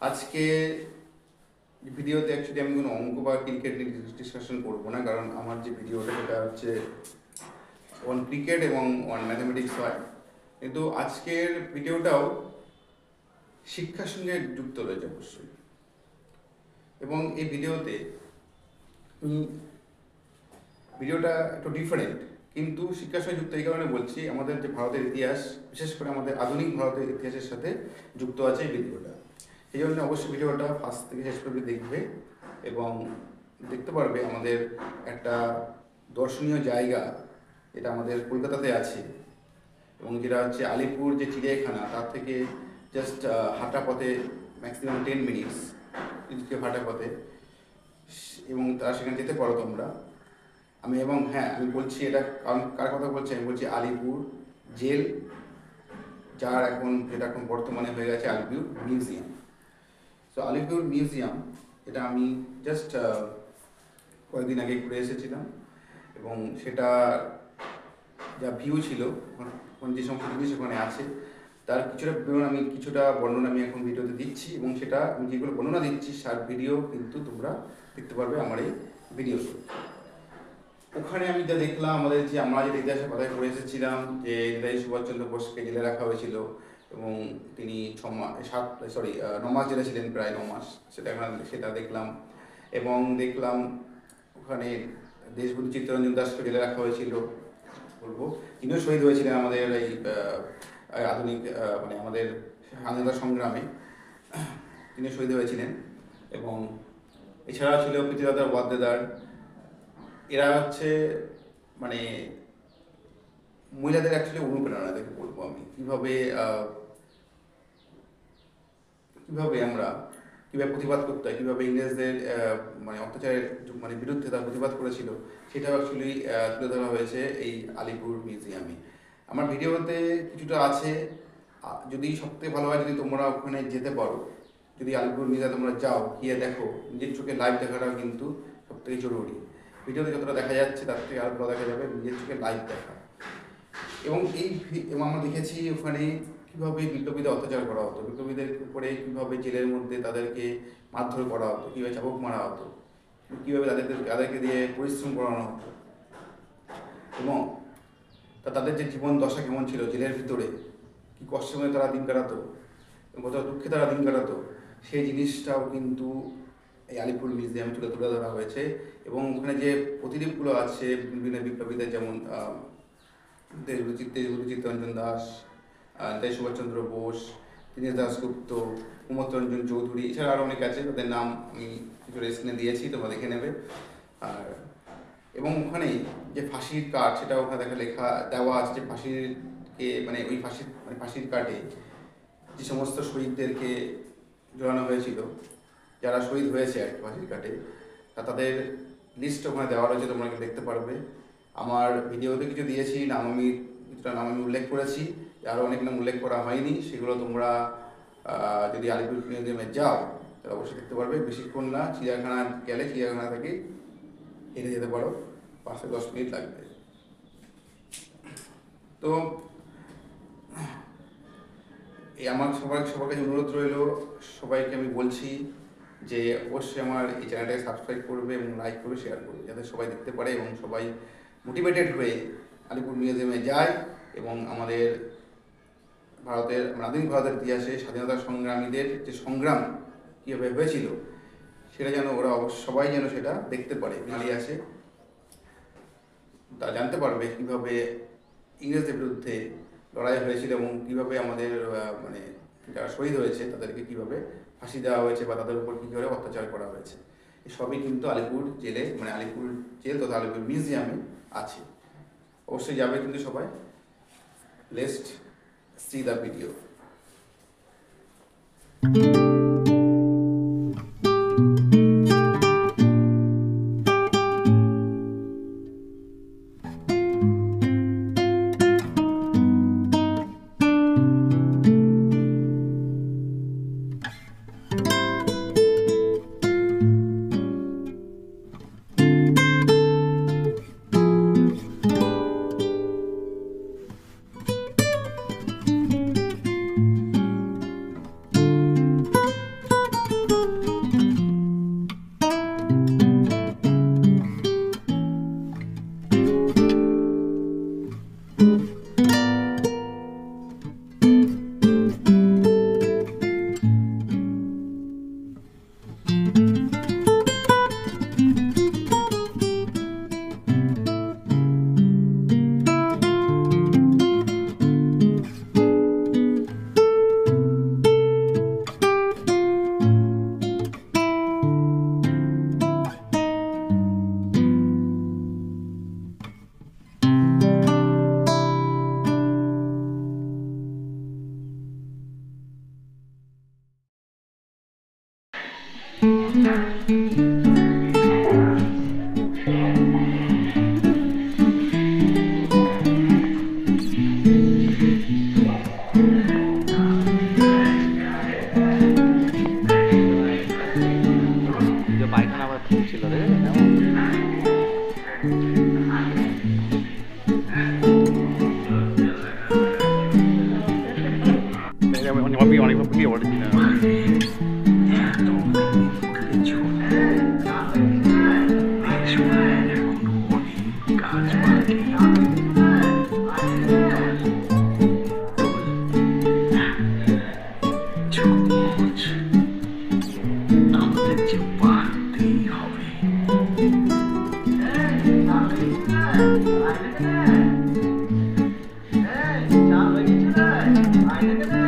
আজকে ভিডিওতে অ্যাকচুয়ালি আমি কোনো অঙ্ক বা ক্রিকেট নিয়ে ডিসকাশন করবো না, কারণ আমার যে ভিডিওটা সেটা হচ্ছে ওয়ান ক্রিকেট এবং ওয়ান ম্যাথামেটিক্স হয়। কিন্তু আজকের ভিডিওটাও শিক্ষার সঙ্গে যুক্ত রয়েছে অবশ্যই। এবং এই ভিডিওটা একটু ডিফারেন্ট, কিন্তু শিক্ষার সঙ্গে যুক্ত এই কারণে বলছি, আমাদের যে ভারতের ইতিহাস, বিশেষ করে আমাদের আধুনিক ভারতের ইতিহাসের সাথে যুক্ত আছে এই ভিডিওটা। এই জন্য অবশ্যই ভিডিওটা ফার্স্ট থেকে শেষ পর্যন্ত দেখবে এবং দেখতে পারবে আমাদের একটা দর্শনীয় জায়গা, এটা আমাদের কলকাতাতে আছে, এবং যেটা হচ্ছে আলিপুর যে চিড়িয়াখানা, তার থেকে জাস্ট হাঁটা পথে ম্যাক্সিমাম 10 মিনিটস হাঁটা পথে, এবং তারা সেখানে যেতে পারো তোমরা। আমি বলছি এটা কার কথা বলছি, আমি বলছি আলিপুর জেল, যেটা এখন বর্তমানে হয়ে গেছে আলিপুর মিউজিয়াম। তো আলিপুর মিউজিয়াম, এটা আমি জাস্ট কয়েকদিন আগে ঘুরে এসেছিলাম, এবং সেটা যা ভিউ ছিল, যে সমস্ত জিনিস ওখানে আছে, তার কিছুটা বর্ণনা আমি এখন ভিডিওতে দিচ্ছি, এবং সেটা আমি যেগুলো বর্ণনা দিচ্ছি তার ভিডিও কিন্তু তোমরা দেখতে পারবে আমার এই ভিডিওতে। ওখানে আমি যা দেখলাম, আমরা যে ইতিহাসের কথায় পড়ে এসেছিলাম যে নেতাজি সুভাষচন্দ্র বোসকে জেলে রাখা হয়েছিল, এবং তিনি 9 মাস জেলে ছিলেন, প্রায় 9 মাস। সেটা দেখলাম, এবং দেখলাম ওখানে দেশবন্ধু চিত্তরঞ্জন দাসকে জেলে রাখা হয়েছিল, বলবো তিনিও শহীদ হয়েছিলেন আমাদের এই আধুনিক আমাদের স্বাধীনতা সংগ্রামে, তিনি শহীদ হয়েছিলেন। এবং এছাড়া ছিল পৃথ্বীদাদার ওয়াদ্দেদার। এরা হচ্ছে মহিলাদের অ্যাকচুয়ালি অনুপ্রেরণা দেখে বলবো আমি, কিভাবে প্রতিবাদ করতে হয়, কিভাবে ইংরেজদের অত্যাচারের বিরুদ্ধে তারা প্রতিবাদ করেছিল, সেটাও অ্যাকচুয়ালি তুলে ধরা হয়েছে এই আলিপুর মিউজিয়ামে। আমার ভিডিওতে কিছুটা আছে, যদি সবথেকে ভালো হয় যদি তোমরা ওখানে যেতে পারো, যদি আলিপুর মিউজিয়ামে তোমরা যাও, গিয়ে দেখো, নিজের চোখে লাইভ দেখাটাও কিন্তু সবথেকে জরুরি। ভিডিওতে যতটা দেখা যাচ্ছে তার থেকে আরও ভালো দেখা যাবে নিজের চোখে লাইভ দেখা। এবং আমরা দেখেছি ওখানে কীভাবে বিপ্লবীদের অত্যাচার করা হতো, বিপ্লবীদের উপরে কীভাবে জেলের মধ্যে তাদেরকে মারধর করা হতো, কীভাবে চাবুক মারা হতো, কীভাবে তাদেরকে দিয়ে পরিশ্রম করানো হতো, এবং তাদের যে জীবন দশা কেমন ছিল জেলের ভিতরে, কী কষ্টের মধ্যে তারা দিন কাটাতো, কত দুঃখে তারা দিন কাটাতো, সেই জিনিসটাও কিন্তু এই আলিপুর মিউজিয়ামে তুলে ধরা হয়েছে। এবং ওখানে যে প্রতিলিপিগুলো আছে বিভিন্ন বিপ্লবীদের, যেমন দেশবন্ধু চিত্তরঞ্জন দাস, নেতাজি সুভাষচন্দ্র বোস, দীনেশ দাশগুপ্ত, প্রমোদ রঞ্জন চৌধুরী, এছাড়া আরও অনেক আছে, তাদের নাম আমি কিছু স্ক্রিনে দিয়েছি, তোমরা দেখে নেবে। আর এবং ওখানে যে ফাঁসির কাঠ, সেটা ওখানে লেখা দেওয়া আছে, যে ওই ফাঁসির কাঠে যে সমস্ত শহীদদেরকে জড়ানো হয়েছিল, যারা শহীদ হয়েছে আর কি ফাঁসির কাঠে, তাদের লিস্ট ওখানে দেওয়া রয়েছে, তোমরা দেখতে পারবে। আমার ভিডিওতে কিছু দিয়েছি, কিছুটা নাম আমি উল্লেখ করেছি, আরও অনেক নাম উল্লেখ করা হয়নি, সেগুলো তোমরা যদি আলিপুর মিউজিয়ামে যাও তাহলে অবশ্যই দেখতে পারবে। বেশিক্ষণ না, চিড়িয়াখানা গেলে চিড়িয়াখানা থেকে হেঁটে যেতে পারো, 5-10 মিনিট লাগবে। তো আমার সবার কাছে অনুরোধ রইল, সবাইকে আমি বলছি যে অবশ্যই আমার এই চ্যানেলটাকে সাবস্ক্রাইব করবে এবং লাইক করবে, শেয়ার করবে, যাতে সবাই দেখতে পারে এবং সবাই মোটিভেটেড হয়ে আলিপুর মিউজিয়ামে যায়, এবং আমাদের আধুনিক ভারতের ইতিহাসে স্বাধীনতা সংগ্রামীদের যে সংগ্রাম কীভাবে হয়েছিল, সেটা যেন সবাই যেন সেটা দেখতে পারে, নারী আছে তা জানতে পারবে কীভাবে ইংরেজদের বিরুদ্ধে লড়াই হয়েছিল, এবং কীভাবে আমাদের যারা শহীদ হয়েছে তাদেরকে কীভাবে ফাঁসি দেওয়া হয়েছে, বা তাদের উপর কী করে অত্যাচার করা হয়েছে। এই সবই কিন্তু আলিপুর জেলে, আলিপুর জেল তথা আলিপুর মিউজিয়ামে আছে। অবশ্যই যাবে কিন্তু সবাই। Let's see the video. পায়খানা আবার ছিল রে অনেক Hey,